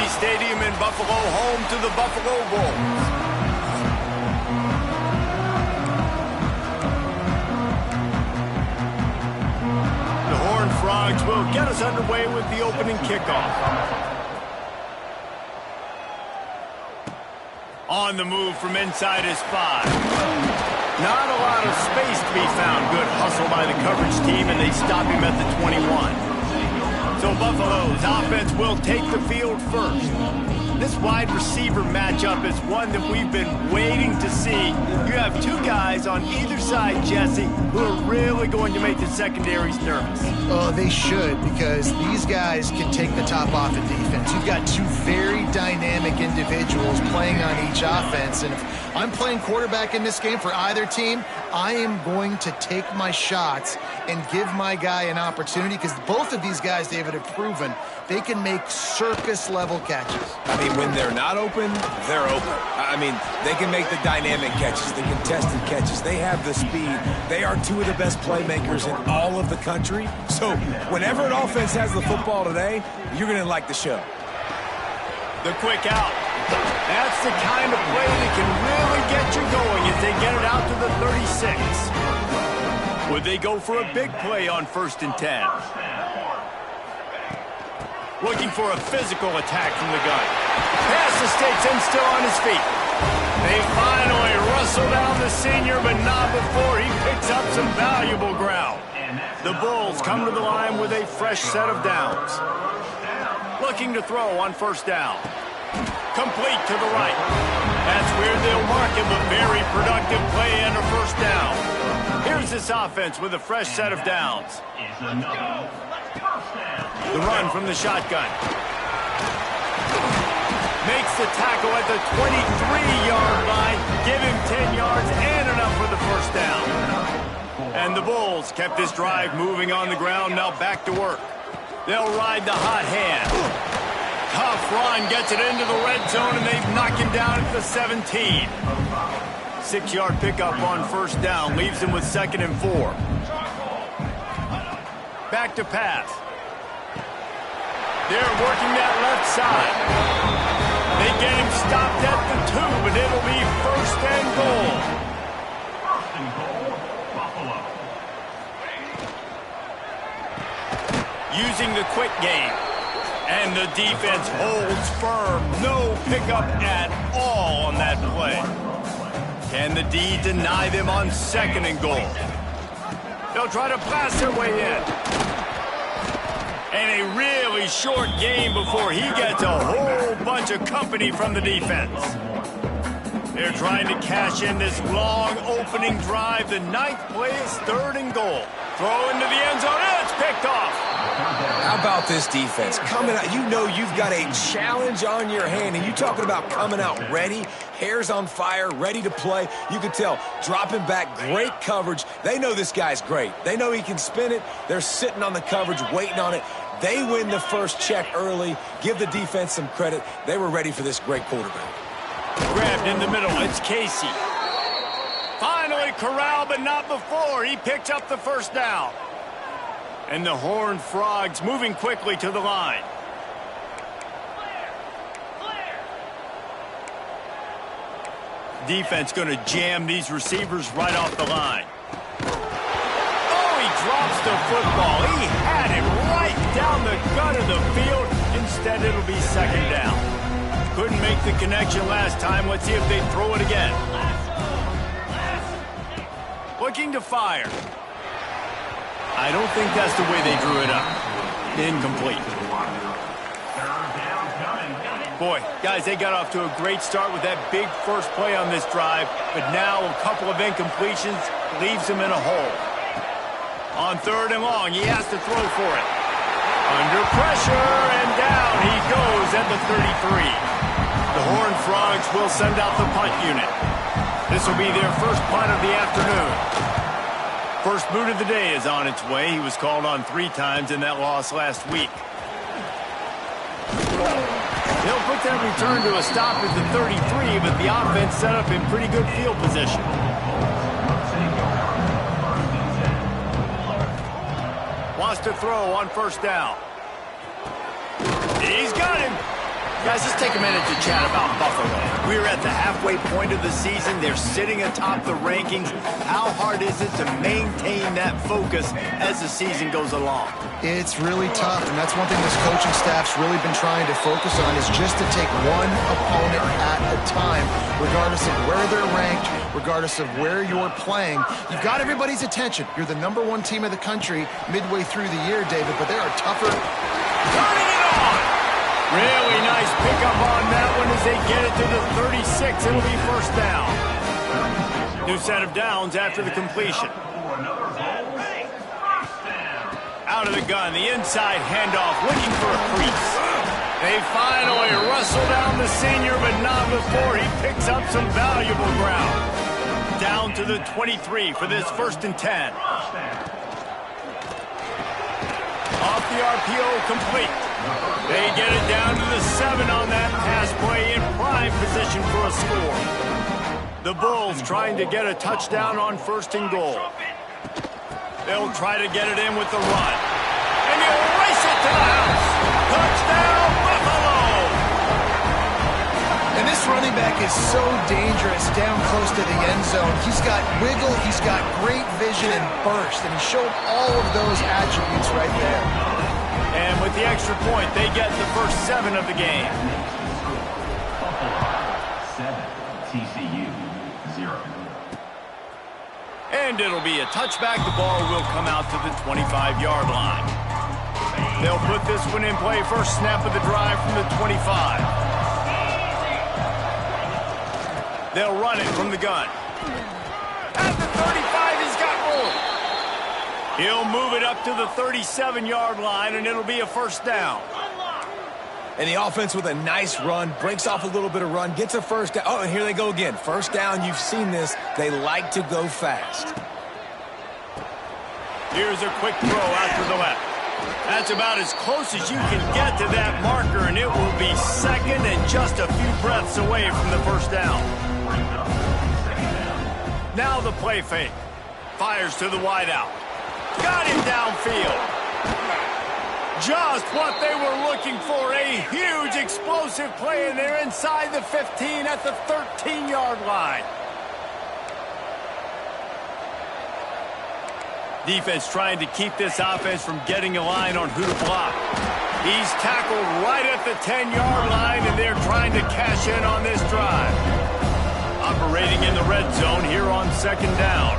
Stadium in Buffalo, home to the Buffalo Bulls. The Horned Frogs will get us underway with the opening kickoff. On the move from inside his 5. Not a lot of space to be found. Good hustle by the coverage team, and they stop him at the 21. So Buffalo's offense will take the field first. This wide receiver matchup is one that we've been waiting to see. You have two guys on either side, Jesse, who are really going to make the secondaries nervous. Oh, they should, because these guys can take the top off in defense. You've got two very dynamic individuals playing on each offense, and if I'm playing quarterback in this game for either team, I am going to take my shots and give my guy an opportunity, because both of these guys, David, have proven they can make circus-level catches. I mean, when they're not open, they're open. I mean, they can make the dynamic catches, the contested catches. They have the speed. They are two of the best playmakers in all of the country. So whenever an offense has the football today, you're going to like the show. The quick out. That's the kind of play that can really get you going as they get it out to the 36. Would they go for a big play on 1st and 10? Looking for a physical attack from the gun. Pass escapes and still on his feet. They finally wrestle down the senior, but not before he picks up some valuable ground. The Bulls come to the line with a fresh set of downs. Looking to throw on 1st down. Complete to the right. That's where they'll mark him, a very productive play and a 1st down. Here's this offense with a fresh set of downs. The run from the shotgun. Makes the tackle at the 23-yard line. Give him 10 yards and enough for the 1st down. And the Bulls kept this drive moving on the ground, now back to work. They'll ride the hot hand. Tough run gets it into the red zone, and they knock him down at the 17. 6-yard pickup on 1st down leaves him with 2nd and 4. Back to pass. They're working that left side. They get him stopped at the 2, but it'll be 1st and goal. Using the quick game. And the defense holds firm. No pickup at all on that play. Can the D deny them on 2nd and goal? They'll try to blast their way in. And a really short game before he gets a whole bunch of company from the defense. They're trying to cash in this long opening drive. The 9th play is 3rd and goal. Throw into the end zone, and it's picked off. How about this defense? Coming out, you know you've got a challenge on your hand, and you talking about coming out ready, hair's on fire, ready to play. You can tell, dropping back, great coverage. They know this guy's great. They know he can spin it. They're sitting on the coverage, waiting on it. They win the first check early. Give the defense some credit. They were ready for this great quarterback. Grabbed in the middle, it's Casey. Finally corralled, but not before. He picks up the 1st down. And the Horned Frogs moving quickly to the line. Defense going to jam these receivers right off the line. Oh, he drops the football. He had it right down the gut of the field. Instead, it'll be 2nd down. Couldn't make the connection last time. Let's see if they throw it again. Looking to fire. I don't think that's the way they drew it up. Incomplete. Boy, guys, they got off to a great start with that big first play on this drive, but now a couple of incompletions leaves him in a hole. On 3rd and long, he has to throw for it. Under pressure, and down he goes at the 33. The Horned Frogs will send out the punt unit. This will be their first punt of the afternoon. First boot of the day is on its way. He was called on 3 times in that loss last week. They'll put that return to a stop at the 33, but the offense set up in pretty good field position. Wants to throw on 1st down. He's got him. Guys, let's take a minute to chat about Buffalo. We're at the halfway point of the season. They're sitting atop the rankings. How hard is it to maintain that focus as the season goes along? It's really tough, and that's one thing this coaching staff's really been trying to focus on is just to take one opponent at a time, regardless of where they're ranked, regardless of where you're playing. You've got everybody's attention. You're the #1 team of the country midway through the year, David, but there are tougher... Turning it on! Really nice pickup on that one as they get it to the 36. It'll be first down. New set of downs after the completion. Out of the gun, the inside handoff, looking for a crease. They finally wrestle down the senior, but not before he picks up some valuable ground. Down to the 23 for this 1st and 10. Off the RPO, complete. They get it down to the 7 on that pass play, in prime position for a score. The Bulls trying to get a touchdown on 1st and goal. They'll try to get it in with the run. And he'll race it to the house. Touchdown, Buffalo! And this running back is so dangerous down close to the end zone. He's got wiggle, he's got great vision and burst, and he showed all of those attributes right there. And with the extra point, they get the first 7 of the game. 7, TCU 0. And it'll be a touchback. The ball will come out to the 25-yard line. They'll put this one in play. First snap of the drive from the 25. They'll run it from the gun. At the 35, he's got room. He'll move it up to the 37-yard line, and it'll be a first down. And the offense with a nice run, breaks off a little bit of run, gets a first down. Oh, and here they go again. First down, you've seen this. They like to go fast. Here's a quick throw out to the left. That's about as close as you can get to that marker, and it will be 2nd and just a few breaths away from the first down. Now the play fake. Fires to the wideout. Got him downfield. Just what they were looking for, a huge explosive play, and they're inside the 15 at the 13-yard line. Defense trying to keep this offense from getting a line on who to block. He's tackled right at the 10-yard line, and they're trying to cash in on this drive. Operating in the red zone here on 2nd down.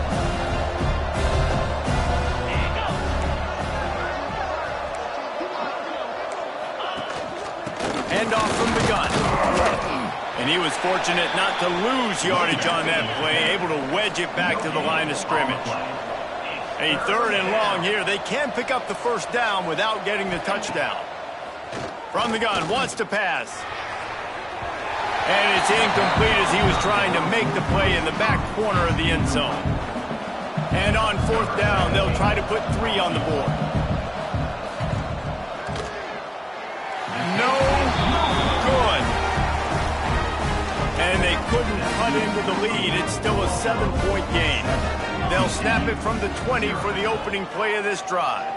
Handoff from the gun. And he was fortunate not to lose yardage on that play, able to wedge it back to the line of scrimmage. A 3rd and long here. They can pick up the first down without getting the touchdown. From the gun, wants to pass. And it's incomplete as he was trying to make the play in the back corner of the end zone. And on 4th down, they'll try to put 3 on the board. No good. And they couldn't cut into the lead. It's still a 7-point game. They'll snap it from the 20 for the opening play of this drive.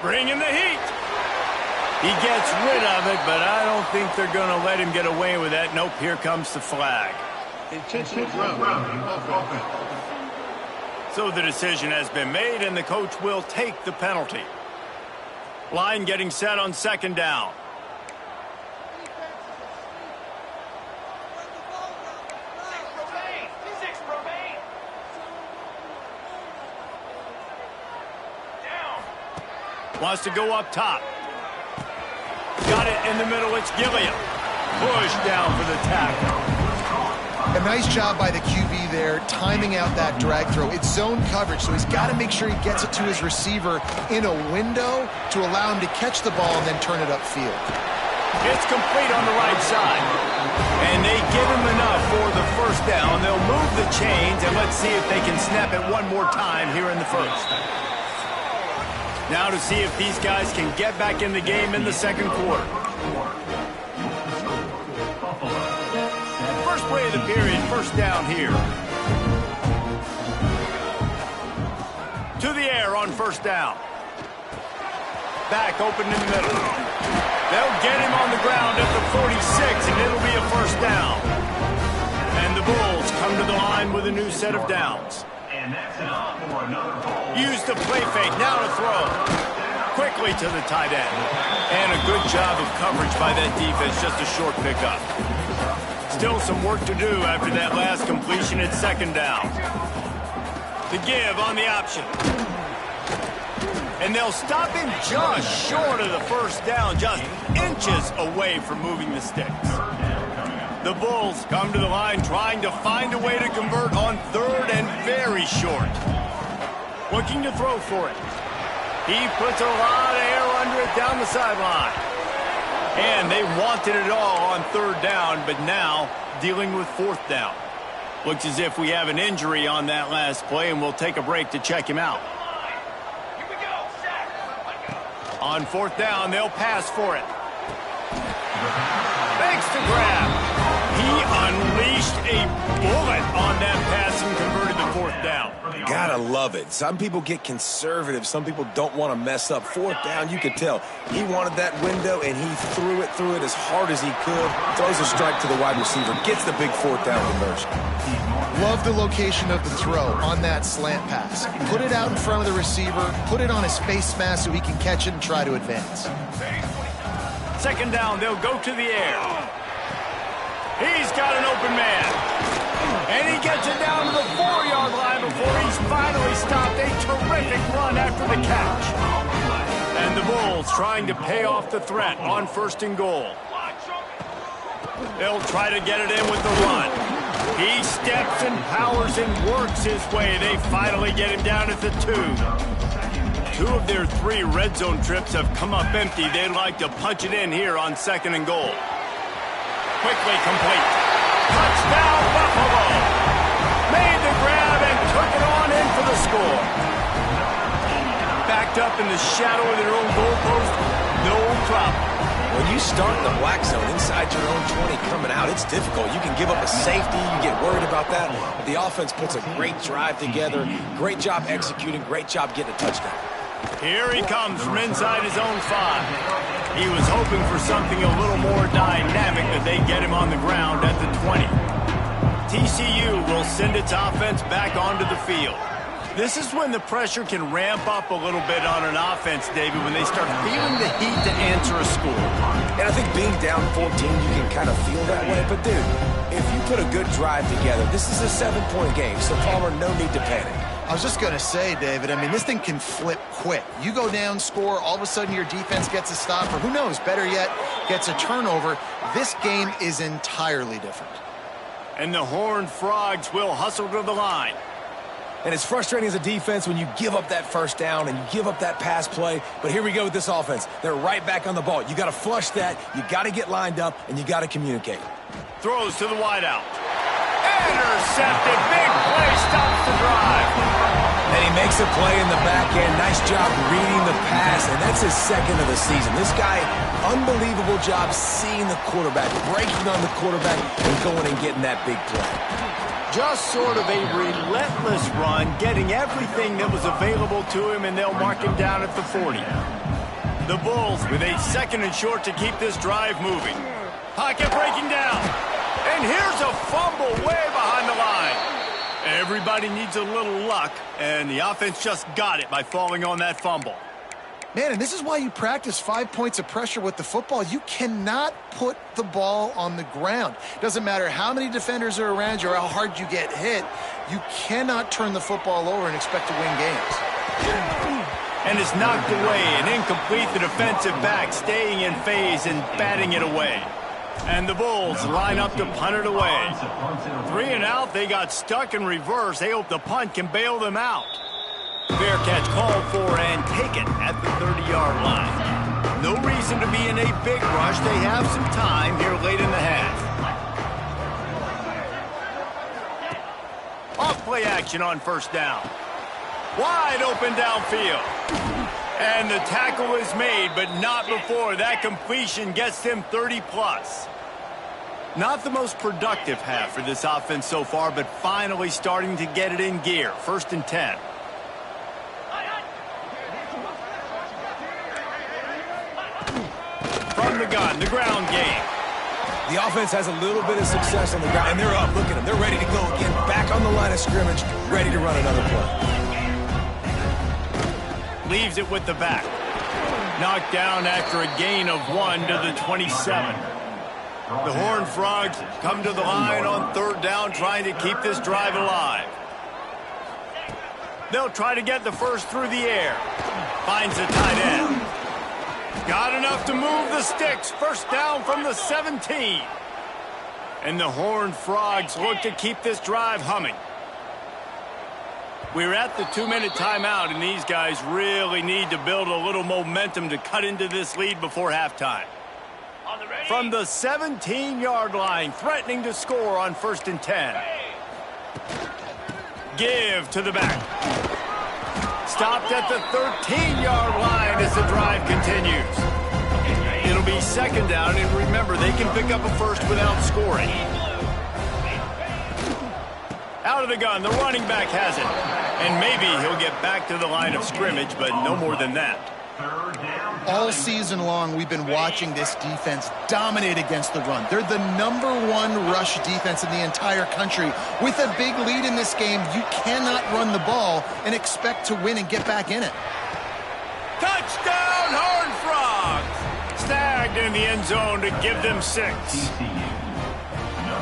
Bring in the heat. He gets rid of it, but I don't think they're going to let him get away with that. Nope, here comes the flag. So the decision has been made, and the coach will take the penalty. Line getting set on 2nd down. Wants to go up top. Got it in the middle. It's Gilliam. Push down for the tackle. A nice job by the QB there, timing out that drag throw. It's zone coverage, so he's got to make sure he gets it to his receiver in a window to allow him to catch the ball and then turn it upfield. It's complete on the right side. And they give him enough for the first down. They'll move the chains, and let's see if they can snap it one more time here in the 1st. Now to see if these guys can get back in the game in the 2nd quarter. First play of the period, first down here. To the air on 1st down. back open in the middle. They'll get him on the ground at the 46, and it'll be a first down. And the Bulls come to the line with a new set of downs. And that's enough for another ball. Use the play fake, now to throw. Quickly to the tight end. And a good job of coverage by that defense, just a short pickup. Still some work to do after that last completion at second down. The give on the option. And they'll stop him just short of the first down, just inches away from moving the sticks. The Bulls come to the line trying to find a way to convert on third and very short. Looking to throw for it. He puts a lot of air under it down the sideline. And they wanted it all on third down, but now dealing with fourth down. Looks as if we have an injury on that last play, and we'll take a break to check him out. On fourth down, they'll pass for it. Thanks to grab. He unleashed a bullet on that pass and converted the fourth down. Gotta love it. Some people get conservative. Some people don't want to mess up. Fourth down, you could tell. He wanted that window, and he threw it as hard as he could. Throws a strike to the wide receiver. Gets the big fourth down conversion. Love the location of the throw on that slant pass. Put it out in front of the receiver. Put it on his face mask so he can catch it and try to advance. Second down, they'll go to the air. He's got an open man. And he gets it down to the 4-yard line before he's finally stopped. A terrific run after the catch. And the Bulls trying to pay off the threat on first and goal. They'll try to get it in with the run. He steps and powers and works his way. They finally get him down at the 2. 2 of their 3 red zone trips have come up empty. They'd like to punch it in here on second and goal. Quickly complete. Touchdown, Buffalo. Made the grab and took it on in for the score. Backed up in the shadow of their own goalpost, no problem. When you start in the black zone inside your own 20 coming out, it's difficult. You can give up a safety. You get worried about that. But the offense puts a great drive together. Great job executing. Great job getting a touchdown. Here he comes from inside his own 5. He was hoping for something a little more dynamic, that they get him on the ground at the 20. TCU will send its offense back onto the field. This is when the pressure can ramp up a little bit on an offense, David, when they start feeling the heat to answer a score. And I think being down 14, you can kind of feel that way. But, dude, if you put a good drive together, this is a 7-point game, so Palmer, no need to panic. I was just going to say, David, I mean, this thing can flip quick. You go down, score, all of a sudden your defense gets a stop, or who knows, better yet, gets a turnover. This game is entirely different. And the Horned Frogs will hustle to the line. And it's frustrating as a defense when you give up that first down and you give up that pass play. But here we go with this offense. They're right back on the ball. You got to flush that. You got to get lined up, and you got to communicate. Throws to the wideout. Intercepted. Big play stops the drive. And he makes a play in the back end. Nice job reading the pass, and that's his second of the season. This guy, unbelievable job seeing the quarterback, breaking on the quarterback, and going and getting that big play. Just sort of a relentless run, getting everything that was available to him, and they'll mark him down at the 40. The Bulls with a second and short to keep this drive moving. Pocket breaking down. And here's a fumble way behind the line. Everybody needs a little luck, and the offense just got it by falling on that fumble. Man, and this is why you practice 5 points of pressure with the football. You cannot put the ball on the ground. Doesn't matter how many defenders are around you or how hard you get hit. You cannot turn the football over and expect to win games. And it's knocked away and incomplete. The defensive back staying in phase and batting it away. And the Bulls line up to punt it away. 3 and out, they got stuck in reverse. They hope the punt can bail them out. Fair catch called for and taken at the 30-yard line. No reason to be in a big rush. They have some time here late in the half. Off play action on first down. Wide open downfield. And the tackle is made, but not before that completion gets them 30-plus. Not the most productive half for this offense so far, but finally starting to get it in gear. 1st and 10. gun, the ground game. The offense has a little bit of success on the ground, and they're up. Look at them. They're ready to go again. Back on the line of scrimmage, ready to run another play. Leaves it with the back. Knocked down after a gain of 1 to the 27. The Horned Frogs come to the line on third down, trying to keep this drive alive. They'll try to get the first through the air. Finds the tight end. Got enough to move the sticks. First down from the 17. And the Horned Frogs look to keep this drive humming. We're at the 2-minute timeout, and these guys really need to build a little momentum to cut into this lead before halftime. From the 17-yard line, threatening to score on 1st and 10. Give to the back. Stopped at the 13-yard line as the drive continues. It'll be 2nd down, and remember, they can pick up a first without scoring. Out of the gun, the running back has it. And maybe he'll get back to the line of scrimmage, but no more than that. All season long, we've been watching this defense dominate against the run. They're the #1 rush defense in the entire country. With a big lead in this game, you cannot run the ball and expect to win and get back in it. Touchdown, Horned Frogs! Snagged in the end zone to give them 6.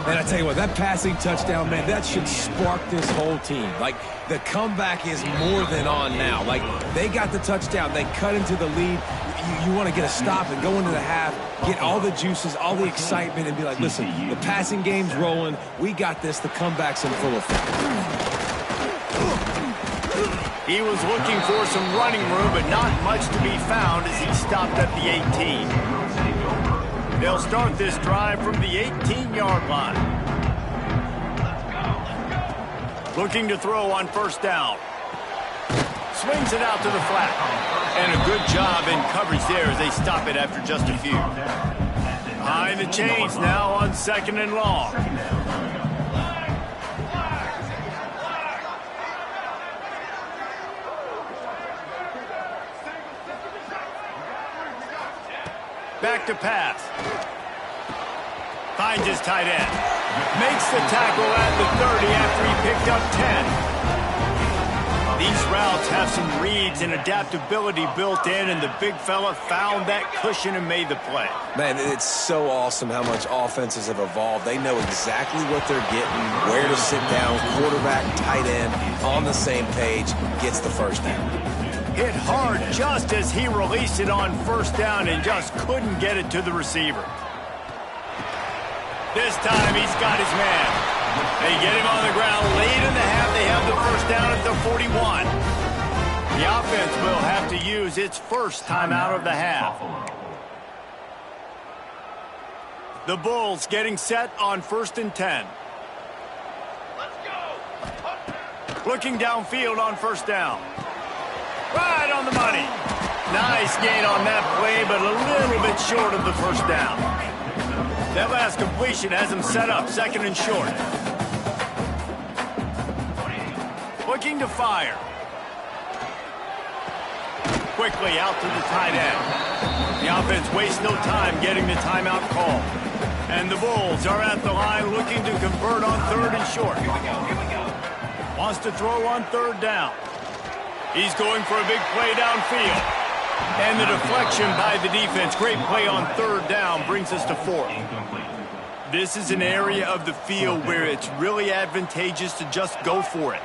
Man, I tell you what, that passing touchdown, man, that should spark this whole team. Like, the comeback is more than on now. Like, they got the touchdown. They cut into the lead. You want to get a stop and go into the half, get all the juices, all the excitement, and be like, listen, the passing game's rolling. We got this. The comeback's in full effect. He was looking for some running room, but not much to be found as he stopped at the 18. They'll start this drive from the 18-yard line. Looking to throw on 1st down. Swings it out to the flat. And a good job in coverage there as they stop it after just a few. Behind the chains now on 2nd and long. Back to pass. Finds his tight end. Makes the tackle at the 30 after he picked up 10. These routes have some reads and adaptability built in, and the big fella found that cushion and made the play. Man, it's so awesome how much offenses have evolved. They know exactly what they're getting, where to sit down, quarterback, tight end, on the same page, gets the first down. Hit hard just as he released it on 1st down and just couldn't get it to the receiver. This time he's got his man. They get him on the ground late in the half. They have the 1st down at the 41. The offense will have to use its first timeout of the half. The Bulls getting set on 1st and 10. Looking downfield on 1st down. Right on the money. Nice gain on that play, but a little bit short of the 1st down. That last completion has him set up 2nd and short. Looking to fire. Quickly out to the tight end. The offense wastes no time getting the timeout call. And the Bulls are at the line looking to convert on 3rd and short. Wants to throw on 3rd down. He's going for a big play downfield. And the deflection by the defense. Great play on 3rd down brings us to 4th. This is an area of the field where it's really advantageous to just go for it.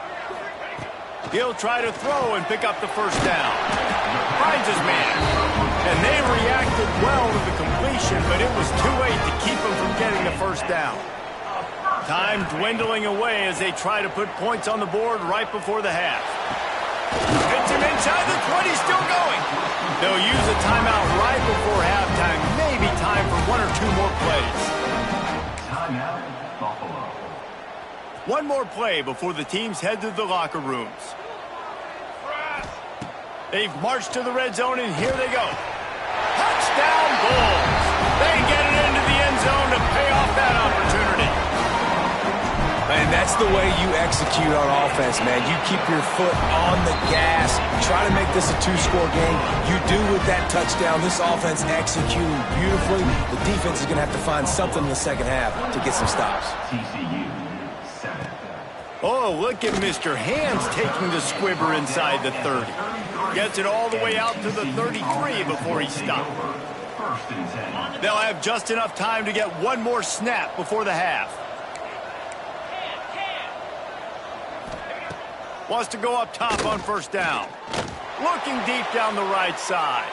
He'll try to throw and pick up the 1st down. Finds his man. And they reacted well to the completion, but it was too late to keep him from getting the 1st down. Time dwindling away as they try to put points on the board right before the half. Gets him inside the 20, still going. They'll use a timeout right before halftime. Maybe time for 1 or 2 more plays. Timeout, Buffalo. One more play before the teams head to the locker rooms. They've marched to the red zone, and here they go. Touchdown, Bulls. They get it into the end zone to pay off that opportunity. And that That's the way you execute on offense, man. You keep your foot on the gas, try to make this a two-score game. You do with that touchdown. This offense executing beautifully. The defense is going to have to find something in the second half to get some stops. TCU 7. Oh, look at Mr. Hands taking the squibber inside the 30. Gets it all the way out to the 33 before he stopped. First and 10. They'll have just enough time to get one more snap before the half. Wants to go up top on first down. Looking deep down the right side.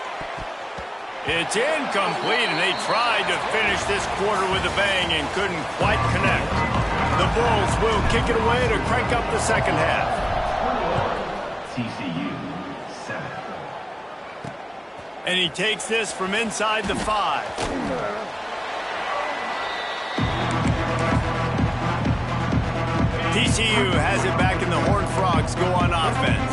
It's incomplete, and they tried to finish this quarter with a bang and couldn't quite connect. The Bulls will kick it away to crank up the second half. TCU 7. And he takes this from inside the 5. TCU has it back, and the Horned Frogs go on offense.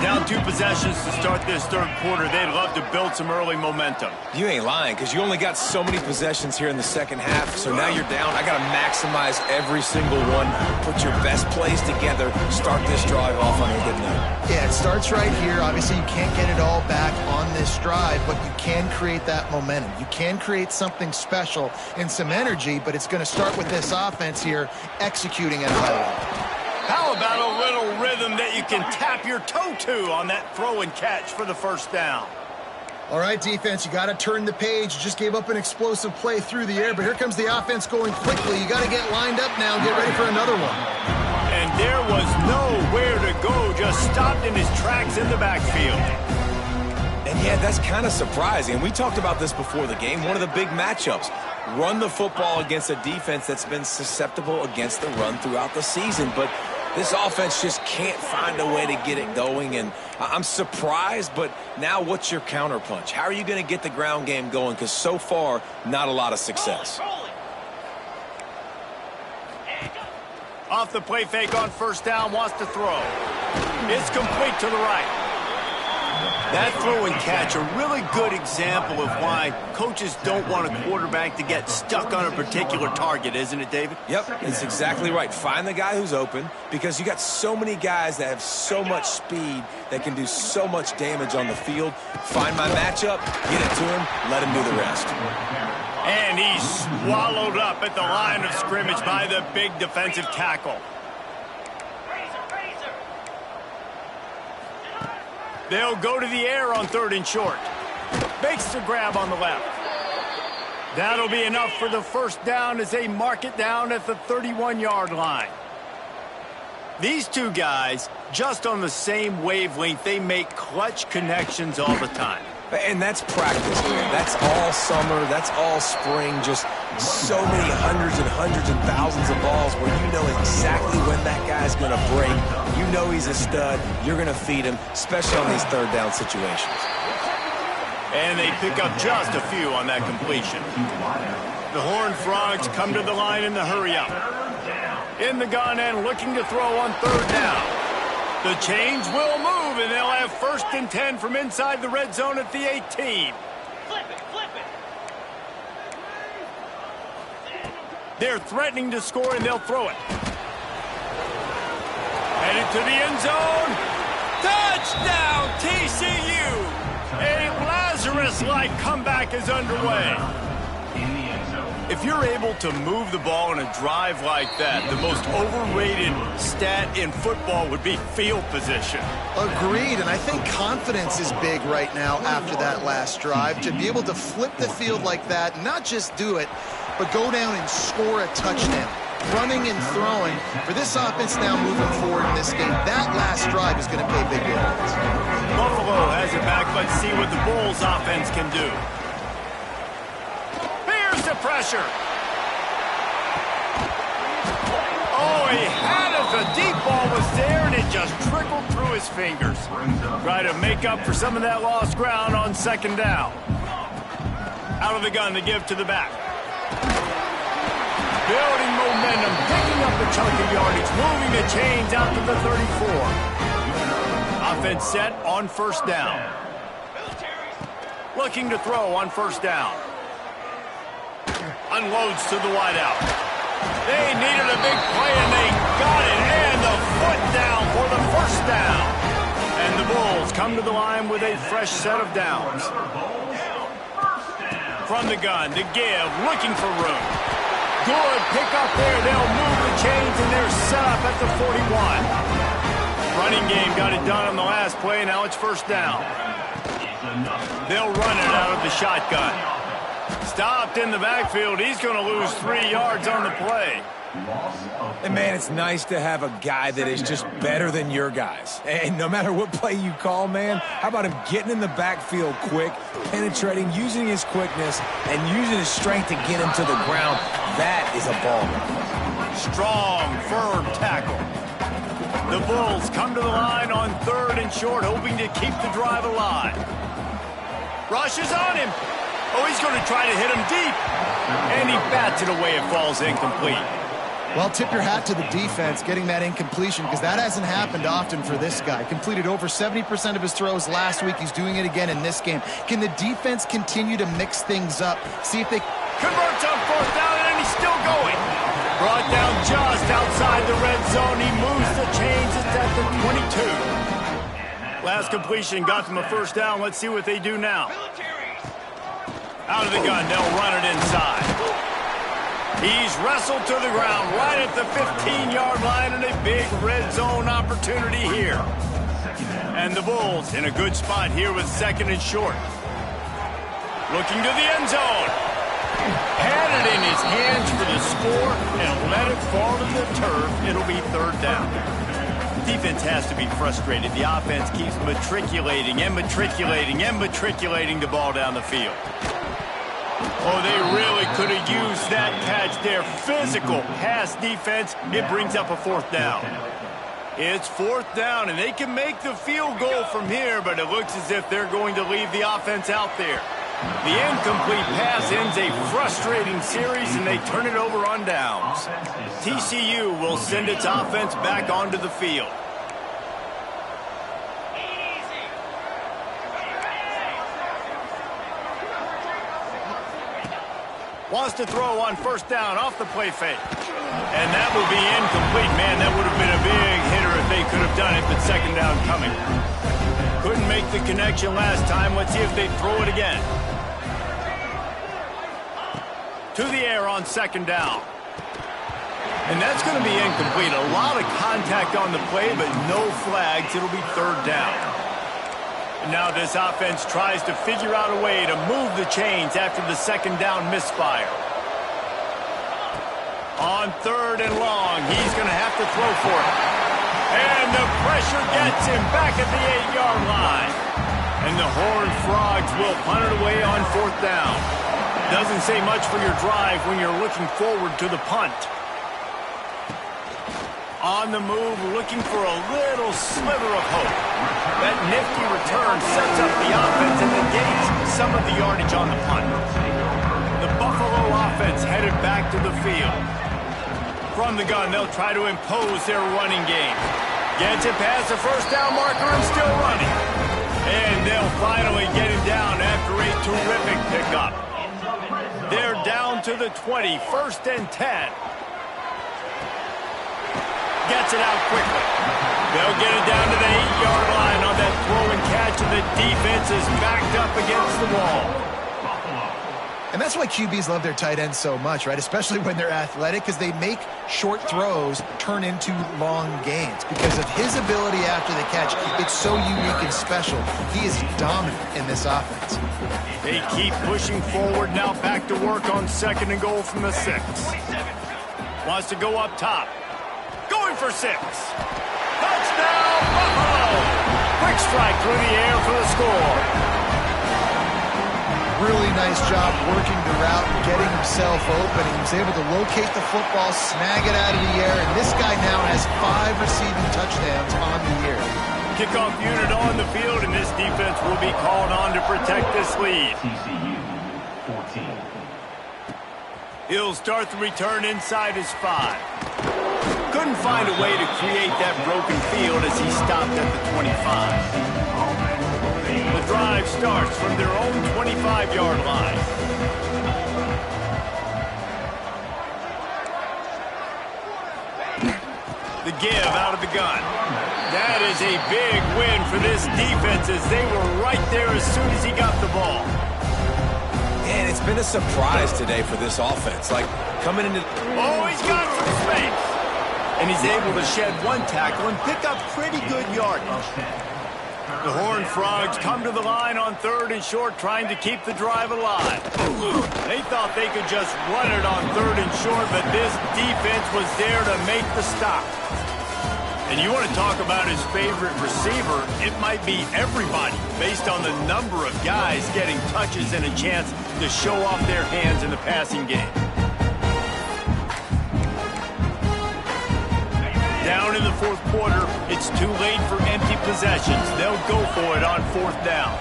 Down 2 possessions to start this third quarter. They'd love to build some early momentum. You ain't lying, because you only got so many possessions here in the second half, so now you're down. I got to maximize every single one, put your best plays together, start this drive off on a good note. Yeah, it starts right here. Obviously, you can't get it all back on this drive, but you can create that momentum. You can create something special and some energy, but it's going to start with this offense here executing at a high level. How about a little rhythm that you can tap your toe to on that throw and catch for the first down? All right, defense, you got to turn the page. You just gave up an explosive play through the air, but here comes the offense going quickly. You got to get lined up now and get ready for another one. And there was nowhere to go, just stopped in his tracks in the backfield. And yeah, that's kind of surprising. We talked about this before the game. One of the big matchups. Run the football against a defense that's been susceptible against the run throughout the season. But this offense just can't find a way to get it going. And I'm surprised, but now what's your counterpunch? How are you going to get the ground game going? Because so far, not a lot of success. Off the play fake on first down, wants to throw. It's complete to the right. That throw and catch, a really good example of why coaches don't want a quarterback to get stuck on a particular target, isn't it, David? Yep, it's exactly right. Find the guy who's open, because you got so many guys that have so much speed that can do so much damage on the field. Find my matchup, get it to him, let him do the rest. And he's swallowed up at the line of scrimmage by the big defensive tackle. They'll go to the air on 3rd and short. Makes the grab on the left. That'll be enough for the first down as they mark it down at the 31-yard line. These two guys, just on the same wavelength, they make clutch connections all the time. And that's practice, man. That's all summer. That's all spring. Just so many hundreds and thousands of balls where you know exactly when that guy's going to break. You know he's a stud. You're going to feed him, especially on these third down situations. And they pick up just a few on that completion. The Horned Frogs come to the line in the hurry-up. In the gun and looking to throw on 3rd down. The change will move, and they'll have 1st and 10 from inside the red zone at the 18. Flip it. They're threatening to score, and they'll throw it. Headed to the end zone. Touchdown, TCU! A Lazarus-like comeback is underway. If you're able to move the ball in a drive like that, the most overrated stat in football would be field position. Agreed, and I think confidence is big right now after that last drive. To be able to flip the field like that, not just do it, but go down and score a touchdown. Running and throwing, for this offense now moving forward in this game, that last drive is going to pay big dividends. Buffalo has it back. Let's see what the Bulls offense can do. The pressure. Oh, he had it. The deep ball was there, and it just trickled through his fingers. Try to make up for some of that lost ground on 2nd down. Out of the gun to give to the back. Building momentum, picking up a chunk of yardage, moving the chains out to the 34. Offense set on 1st down. Looking to throw on 1st down. Unloads to the wideout. They needed a big play, and they Bulls come to the line with a fresh set of downs. From the gun, to give, looking for room. Good pick up there. They'll move the chains, and they're set up at the 41. Running game got it done on the last play. Now it's first down. They'll run it out of the shotgun. Stopped in the backfield. He's going to lose 3 yards on the play. And, man, it's nice to have a guy that is just better than your guys. And no matter what play you call, man, how about him getting in the backfield quick, penetrating, using his quickness, and using his strength to get him to the ground. That is a baller. Strong, firm tackle. The Bulls come to the line on 3rd and short, hoping to keep the drive alive. Rush is on him. Oh, he's going to try to hit him deep. And he bats it away. It falls incomplete. Well, tip your hat to the defense getting that incompletion, because that hasn't happened often for this guy. Completed over 70% of his throws last week. He's doing it again in this game. Can the defense continue to mix things up? See if they... Converts on 4th down, and he's still going. Brought down just outside the red zone. He moves the chains. It's at the 22. Last completion got them a first down. Let's see what they do now. Out of the gun, they'll run it inside. He's wrestled to the ground right at the 15-yard line, and a big red zone opportunity here. And the Bulls in a good spot here with 2nd and short. Looking to the end zone. Had it in his hands for the score and let it fall to the turf. It'll be 3rd down. The defense has to be frustrated. The offense keeps matriculating and matriculating and matriculating the ball down the field. Oh, they really could have used that catch there. Physical pass defense. It brings up a 4th down. It's 4th down, and they can make the field goal from here, but it looks as if they're going to leave the offense out there. The incomplete pass ends a frustrating series, and they turn it over on downs. TCU will send its offense back onto the field. Wants to throw on 1st down off the play fake. And that will be incomplete. Man, that would have been a big hitter if they could have done it, but 2nd down coming. Couldn't make the connection last time. Let's see if they throw it again. To the air on 2nd down. And that's going to be incomplete. A lot of contact on the play, but no flags. It'll be 3rd down. Now this offense tries to figure out a way to move the chains after the 2nd down misfire. On 3rd and long, he's going to have to throw for it. And the pressure gets him back at the 8-yard line. And the Horned Frogs will punt it away on 4th down. Doesn't say much for your drive when you're looking forward to the punt. On the move, looking for a little sliver of hope. That nifty return sets up the offense and negates some of the yardage on the punt. The Buffalo offense headed back to the field. From the gun, they'll try to impose their running game. Gets it past the 1st down marker and still running. And they'll finally get him down after a terrific pickup. They're down to the 20, 1st and 10. Gets it out quickly. They'll get it down to the 8-yard line on that throw and catch, and the defense is backed up against the wall. And that's why QBs love their tight ends so much, right? Especially when they're athletic, because they make short throws turn into long gains. Because of his ability after the catch, it's so unique and special. He is dominant in this offense. They keep pushing forward now, back to work on 2nd and goal from the 6. Wants to go up top. Going for 6. Touchdown, Buffalo! Quick strike through the air for the score. Really nice job working the route and getting himself open. He was able to locate the football, snag it out of the air, and this guy now has 5 receiving touchdowns on the year. Kickoff unit on the field, and this defense will be called on to protect this lead. TCU 14. He'll start the return inside his 5. Couldn't find a way to create that broken field as he stopped at the 25. The drive starts from their own 25-yard line. The give out of the gun. That is a big win for this defense as they were right there as soon as he got the ball. And it's been a surprise today for this offense. Like, coming into... Oh, he's got some space. And he's able to shed one tackle and pick up pretty good yardage. The Horned Frogs come to the line on 3rd and short, trying to keep the drive alive. They thought they could just run it on 3rd and short, but this defense was there to make the stop. And you want to talk about his favorite receiver, it might be everybody based on the number of guys getting touches and a chance to show off their hands in the passing game. Down in the 4th quarter, it's too late for empty possessions. They'll go for it on 4th down.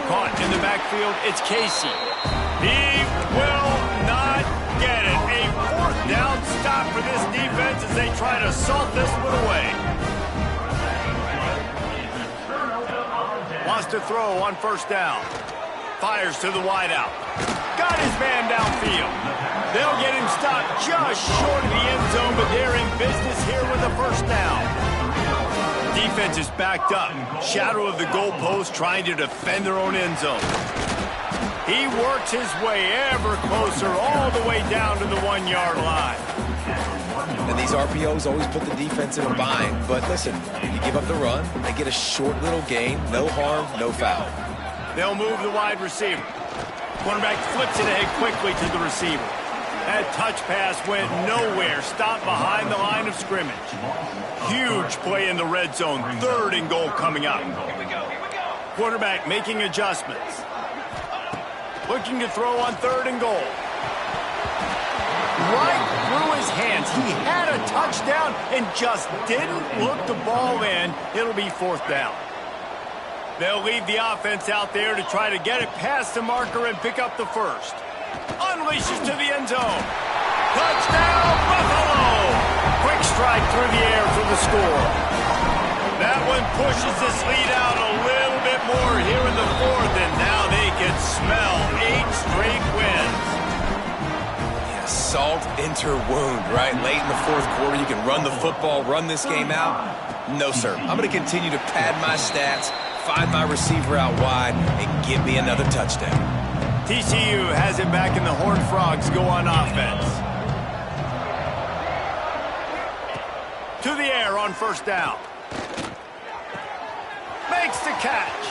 Caught in the backfield, it's Casey. He will not get it. A 4th down stop for this defense as they try to salt this one away. Wants to throw on 1st down. Fires to the wideout. Got his man downfield. They'll get him stopped just short of the end zone, but they're in business here with a 1st down. Defense is backed up. Shadow of the goalpost trying to defend their own end zone. He works his way ever closer all the way down to the 1-yard line. And these RPOs always put the defense in a bind. But listen, you give up the run, they get a short little gain, no harm, no foul. They'll move the wide receiver. Quarterback flips it ahead quickly to the receiver. That touch pass went nowhere. Stopped behind the line of scrimmage. Huge play in the red zone. 3rd and goal coming up. Quarterback making adjustments. Looking to throw on 3rd and goal. Right through his hands. He had a touchdown and just didn't look the ball in. It'll be 4th down. They'll leave the offense out there to try to get it past the marker and pick up the 1st. Unleashes to the end zone. Touchdown, Buffalo! Quick strike through the air for the score. That one pushes this lead out a little bit more here in the 4th, and now they can smell 8 straight wins. Yeah, salt enter wound, right? Late in the 4th quarter, you can run the football, run this game out. No, sir. I'm going to continue to pad my stats, find my receiver out wide, and give me another touchdown. TCU has it back, and the Horned Frogs go on offense. To the air on 1st down. Makes the catch.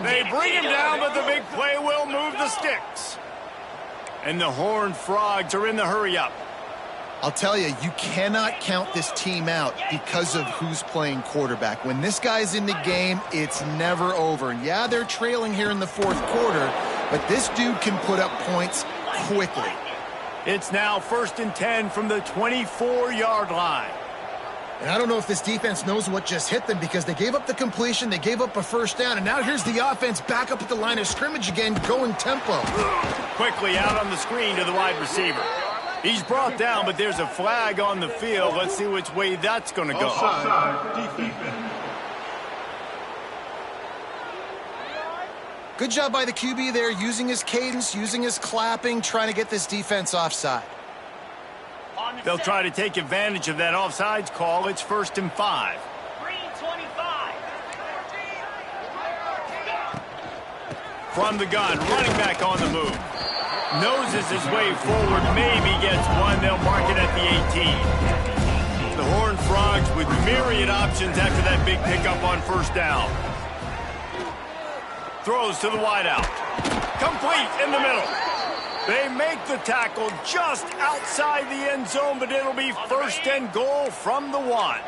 They bring him down, but the big play will move the sticks. And the Horned Frogs are in the hurry-up. I'll tell you, you cannot count this team out because of who's playing quarterback. When this guy's in the game, it's never over. And yeah, they're trailing here in the 4th quarter, but this dude can put up points quickly. It's now 1st and 10 from the 24-yard line. And I don't know if this defense knows what just hit them because they gave up the completion, they gave up a 1st down, and now here's the offense back up at the line of scrimmage again, going tempo. Quickly out on the screen to the wide receiver. He's brought down, but there's a flag on the field. Let's see which way that's going to go. Good job by the QB there, using his cadence, using his clapping, trying to get this defense offside. They'll try to take advantage of that offsides call. It's 1st and 5. From the gun, running back on the move. Noses his way forward, maybe gets one. They'll mark it at the 18. The Horned Frogs with myriad options after that big pickup on 1st down. Throws to the wideout. Complete in the middle. They make the tackle just outside the end zone, but it'll be 1st and goal from the 1.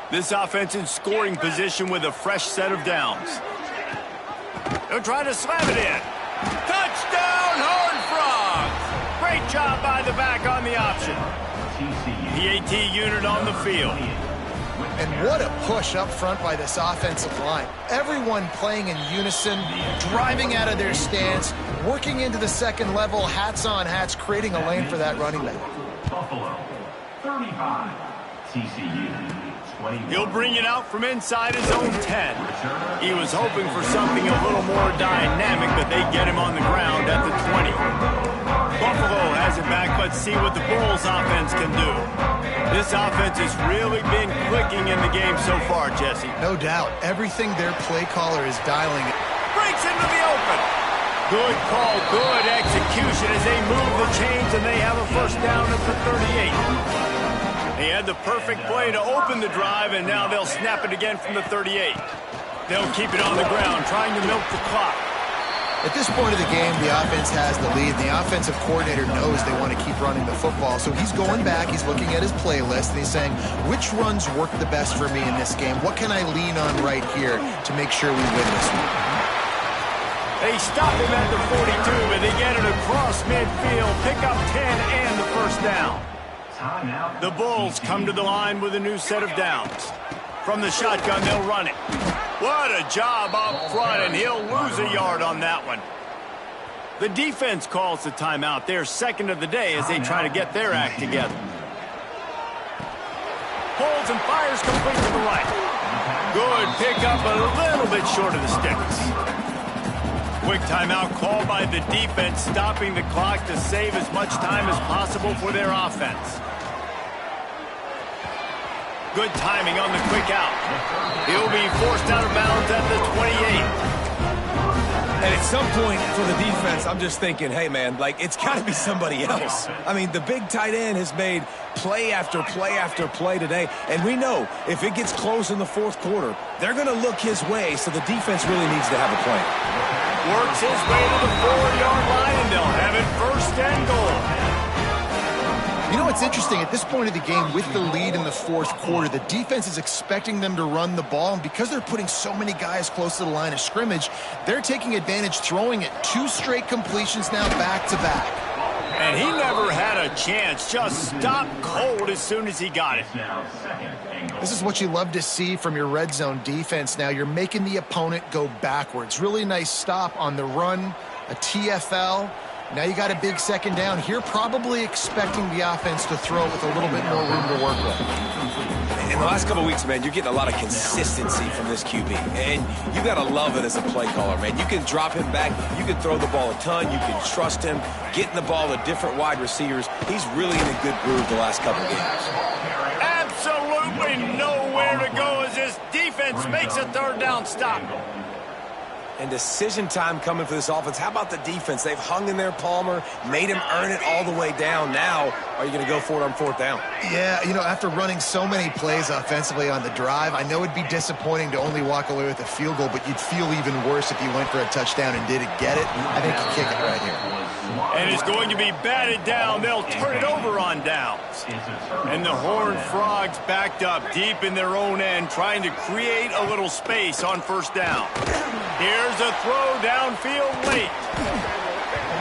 This offense in scoring position with a fresh set of downs. They'll try to slam it in. Touchdown, Horned Frogs! Great job by the back on the option. PAT unit on the field. And what a push up front by this offensive line. Everyone playing in unison, driving out of their stance, working into the 2nd level, hats on hats, creating a lane for that running back. Buffalo, 35. TCU, 21. He'll bring it out from inside his own 10. He was hoping for something a little more dynamic, but they get him on the ground at the 20. Buffalo has it back. Let's see what the Bulls offense can do. This offense has really been clicking in the game so far, Jesse. No doubt. Everything their play caller is dialing. Breaks into the open. Good call, good execution as they move the chains, and they have a first down at the 38. They had the perfect play to open the drive, and now they'll snap it again from the 38. They'll keep it on the ground, trying to milk the clock. At this point of the game, the offense has the lead. The offensive coordinator knows they want to keep running the football. So he's going back, he's looking at his playlist, and he's saying, which runs work the best for me in this game? What can I lean on right here to make sure we win this one? They stop him at the 42, but they get it across midfield, pick up 10 and the first down. The Bulls come to the line with a new set of downs. From the shotgun, they'll run it. What a job up front, and he'll lose a yard on that one. The defense calls the timeout. Their second of the day as they try to get their act together. Holds and fires complete to the right. Good pickup, a little bit short of the sticks. Quick timeout called by the defense, stopping the clock to save as much time as possible for their offense. Good timing on the quick out. He'll be forced out of bounds at the 28. And at some point for the defense, I'm just thinking, hey, man, like, it's got to be somebody else. I mean, the big tight end has made play after play after play today. And we know if it gets close in the fourth quarter, they're going to look his way, so the defense really needs to have a plan. Works his way to the 4-yard line, and they'll have it first and goal. You know what's interesting? At this point of the game, with the lead in the fourth quarter, the defense is expecting them to run the ball, and because they're putting so many guys close to the line of scrimmage, they're taking advantage, throwing it 2 straight completions now back-to-back. And he never had a chance, just stopped cold as soon as he got it. This is what you love to see from your red zone defense now. You're making the opponent go backwards. Really nice stop on the run, a TFL. Now you got a big second down here, probably expecting the offense to throw with a little bit more room to work with. In the last couple of weeks, man, you're getting a lot of consistency from this QB. And you got to love it as a play caller, man. You can drop him back. You can throw the ball a ton. You can trust him, getting the ball to different wide receivers. He's really in a good groove the last couple of games. Absolutely nowhere to go as this defense makes a third down stop. And decision time coming for this offense. How about the defense? They've hung in there, Palmer, made him earn it all the way down. Now, are you going to go for it on fourth down? Yeah, you know, after running so many plays offensively on the drive, I know it'd be disappointing to only walk away with a field goal, but you'd feel even worse if you went for a touchdown and didn't get it. I think you kick it right here. And it's going to be batted down. They'll turn it over on downs. And the Horned Frogs backed up deep in their own end, trying to create a little space on first down. Here's a throw downfield late.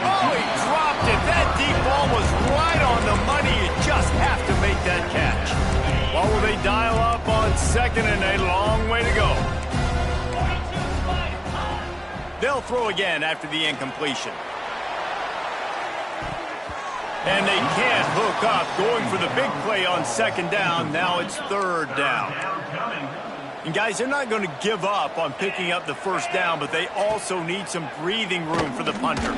Oh, he dropped it. That deep ball was right on the money. You just have to make that catch. What will they dial up on second and a long way to go? They'll throw again after the incompletion. And they can't hook up, going for the big play on second down. Now it's third down. And guys, they're not going to give up on picking up the first down, but they also need some breathing room for the punter.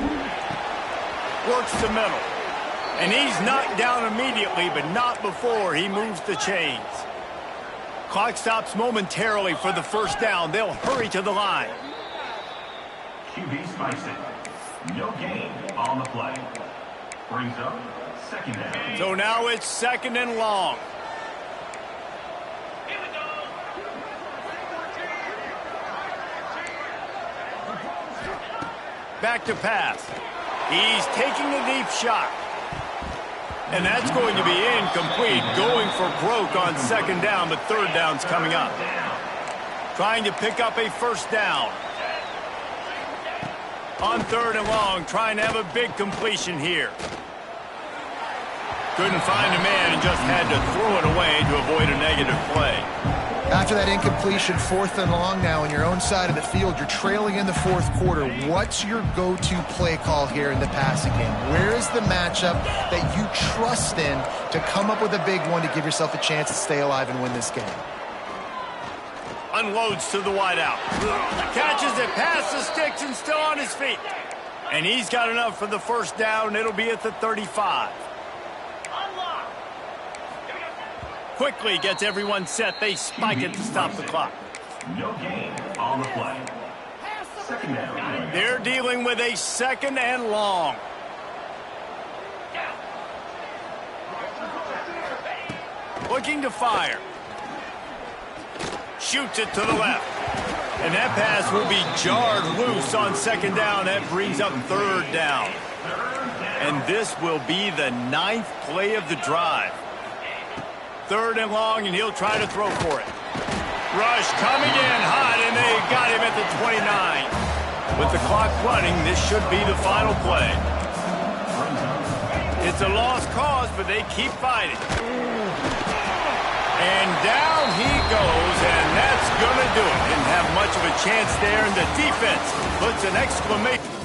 Works the middle. And he's knocked down immediately, but not before he moves the chains. Clock stops momentarily for the first down. They'll hurry to the line. QB spikes it. No gain on the play. Brings up second down. So now it's second and long. Back to pass. He's taking a deep shot. And that's going to be incomplete. Going for broke on second down, but third down's coming up. Trying to pick up a first down. On third and long, trying to have a big completion here. Couldn't find a man and just had to throw it away to avoid a negative play. After that incompletion, fourth and long now on your own side of the field, you're trailing in the fourth quarter. What's your go-to play call here in the passing game? Where is the matchup that you trust in to come up with a big one to give yourself a chance to stay alive and win this game? Unloads to the wideout. Catches it past the sticks and still on his feet. And he's got enough for the first down. It'll be at the 35. quickly gets everyone set. They spike it to stop the clock. No gain on the play. Second down. They're dealing with a second and long. Looking to fire. Shoots it to the left. And that pass will be jarred loose on second down. That brings up third down. And this will be the 9th play of the drive. Third and long, and he'll try to throw for it. Rush coming in hot, and they got him at the 29. With the clock running, this should be the final play. It's a lost cause, but they keep fighting. And down he goes, and that's going to do it. Didn't have much of a chance there, and the defense puts an exclamation.